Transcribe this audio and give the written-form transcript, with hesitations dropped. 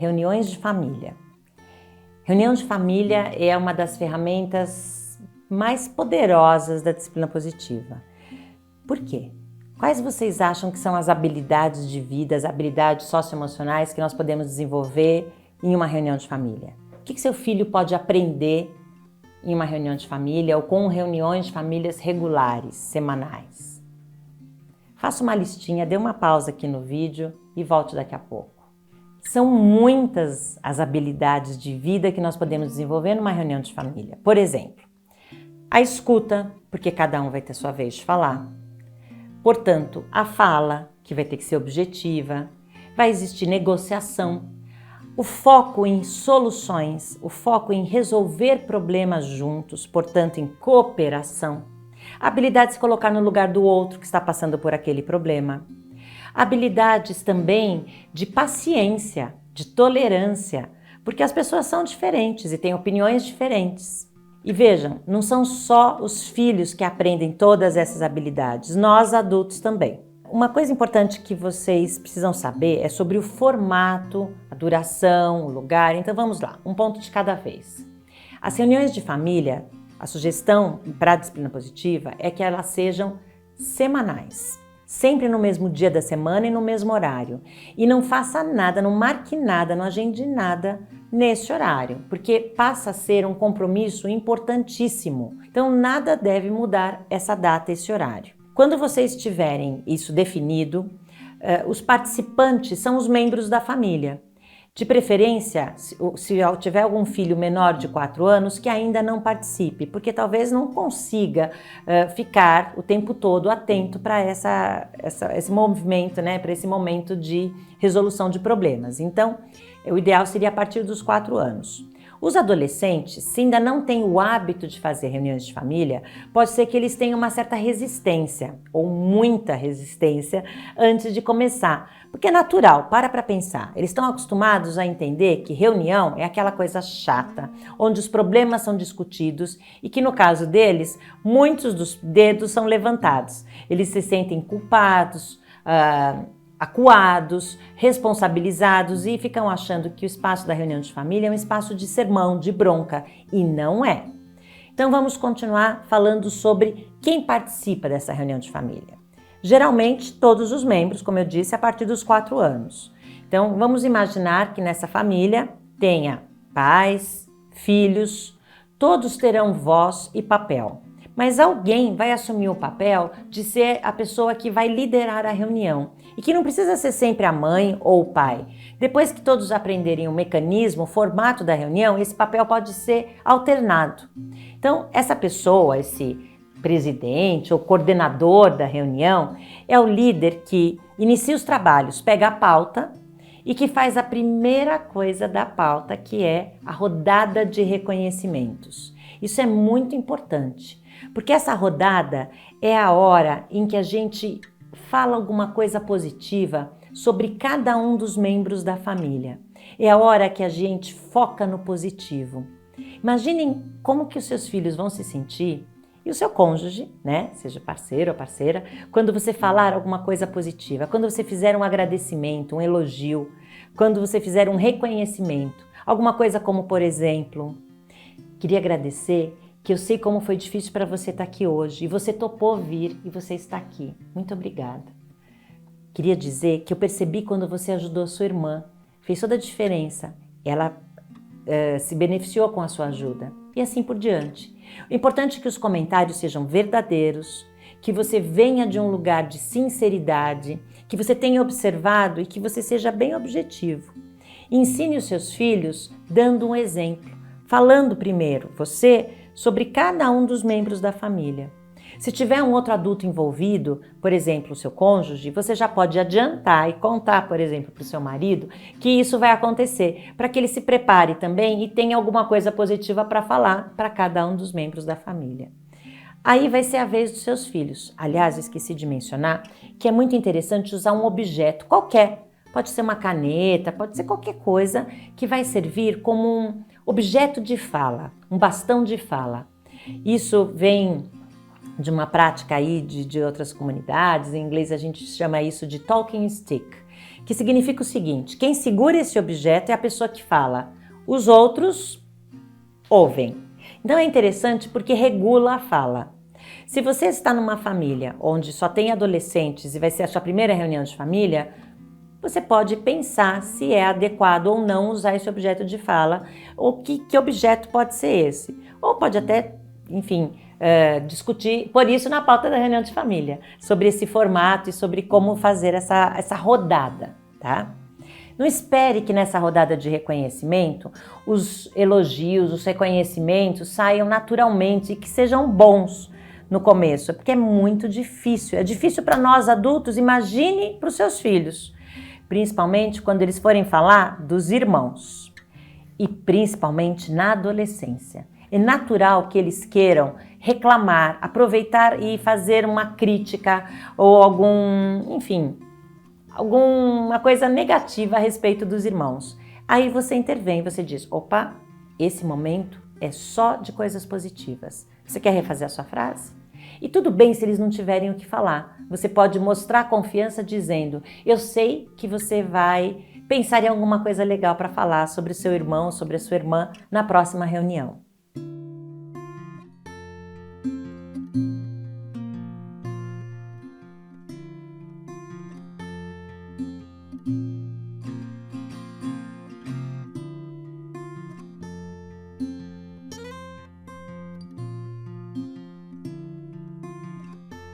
Reuniões de família. Reunião de família é uma das ferramentas mais poderosas da disciplina positiva. Por quê? Quais vocês acham que são as habilidades de vida, as habilidades socioemocionais que nós podemos desenvolver em uma reunião de família? O que seu filho pode aprender em uma reunião de família ou com reuniões de famílias regulares, semanais? Faça uma listinha, dê uma pausa aqui no vídeo e volte daqui a pouco. São muitas as habilidades de vida que nós podemos desenvolver numa reunião de família. Por exemplo, a escuta, porque cada um vai ter sua vez de falar. Portanto, a fala, que vai ter que ser objetiva. Vai existir negociação. O foco em soluções, o foco em resolver problemas juntos, portanto, em cooperação. A habilidade de se colocar no lugar do outro que está passando por aquele problema. Habilidades também de paciência, de tolerância, porque as pessoas são diferentes e têm opiniões diferentes. E vejam, não são só os filhos que aprendem todas essas habilidades, nós adultos também. Uma coisa importante que vocês precisam saber é sobre o formato, a duração, o lugar. Então vamos lá, um ponto de cada vez. As reuniões de família, a sugestão para a disciplina positiva é que elas sejam semanais. Sempre no mesmo dia da semana e no mesmo horário. E não faça nada, não marque nada, não agende nada nesse horário, porque passa a ser um compromisso importantíssimo. Então nada deve mudar essa data, esse horário. Quando vocês tiverem isso definido, os participantes são os membros da família. De preferência, se tiver algum filho menor de 4 anos, que ainda não participe, porque talvez não consiga ficar o tempo todo atento para esse movimento, né, para esse momento de resolução de problemas. Então, o ideal seria a partir dos 4 anos. Os adolescentes, se ainda não têm o hábito de fazer reuniões de família, pode ser que eles tenham uma certa resistência, ou muita resistência, antes de começar. Porque é natural, para pensar. Eles estão acostumados a entender que reunião é aquela coisa chata, onde os problemas são discutidos e que no caso deles, muitos dos dedos são levantados. Eles se sentem culpados, acuados, responsabilizados e ficam achando que o espaço da reunião de família é um espaço de sermão, de bronca, e não é. Então vamos continuar falando sobre quem participa dessa reunião de família. Geralmente todos os membros, como eu disse, a partir dos 4 anos. Então vamos imaginar que nessa família tenha pais, filhos, todos terão voz e papel. Mas alguém vai assumir o papel de ser a pessoa que vai liderar a reunião e que não precisa ser sempre a mãe ou o pai. Depois que todos aprenderem o mecanismo, o formato da reunião, esse papel pode ser alternado. Então, essa pessoa, esse presidente ou coordenador da reunião, é o líder que inicia os trabalhos, pega a pauta e que faz a primeira coisa da pauta, que é a rodada de reconhecimentos. Isso é muito importante. Porque essa rodada é a hora em que a gente fala alguma coisa positiva sobre cada um dos membros da família. É a hora que a gente foca no positivo. Imaginem como que os seus filhos vão se sentir e o seu cônjuge, né, seja parceiro ou parceira, quando você falar alguma coisa positiva, quando você fizer um agradecimento, um elogio, quando você fizer um reconhecimento, alguma coisa como, por exemplo, queria agradecer que eu sei como foi difícil para você estar aqui hoje e você topou vir e você está aqui. Muito obrigada. Queria dizer que eu percebi quando você ajudou a sua irmã. Fez toda a diferença. Ela se beneficiou com a sua ajuda. E assim por diante. O importante é que os comentários sejam verdadeiros, que você venha de um lugar de sinceridade, que você tenha observado e que você seja bem objetivo. Ensine os seus filhos dando um exemplo, falando primeiro, você, sobre cada um dos membros da família. Se tiver um outro adulto envolvido, por exemplo, o seu cônjuge, você já pode adiantar e contar, por exemplo, para o seu marido que isso vai acontecer, para que ele se prepare também e tenha alguma coisa positiva para falar para cada um dos membros da família. Aí vai ser a vez dos seus filhos. Aliás, eu esqueci de mencionar que é muito interessante usar um objeto qualquer. Pode ser uma caneta, pode ser qualquer coisa que vai servir como um objeto de fala, um bastão de fala. Isso vem de uma prática aí de outras comunidades. Em inglês a gente chama isso de talking stick, que significa o seguinte: quem segura esse objeto é a pessoa que fala, os outros ouvem. Então é interessante porque regula a fala. Se você está numa família onde só tem adolescentes e vai ser a sua primeira reunião de família, você pode pensar se é adequado ou não usar esse objeto de fala, ou que objeto pode ser esse. Ou pode até, enfim, discutir, por isso na pauta da reunião de família, sobre esse formato e sobre como fazer essa rodada, tá? Não espere que nessa rodada de reconhecimento os elogios, os reconhecimentos saiam naturalmente e que sejam bons no começo, porque é muito difícil. É difícil para nós adultos, imagine para os seus filhos, principalmente quando eles forem falar dos irmãos e principalmente na adolescência. É natural que eles queiram reclamar, aproveitar e fazer uma crítica ou alguma coisa negativa a respeito dos irmãos. Aí você intervém, você diz, opa, esse momento é só de coisas positivas. Você quer refazer a sua frase? E tudo bem se eles não tiverem o que falar. Você pode mostrar confiança dizendo, eu sei que você vai pensar em alguma coisa legal para falar sobre o seu irmão, sobre a sua irmã na próxima reunião.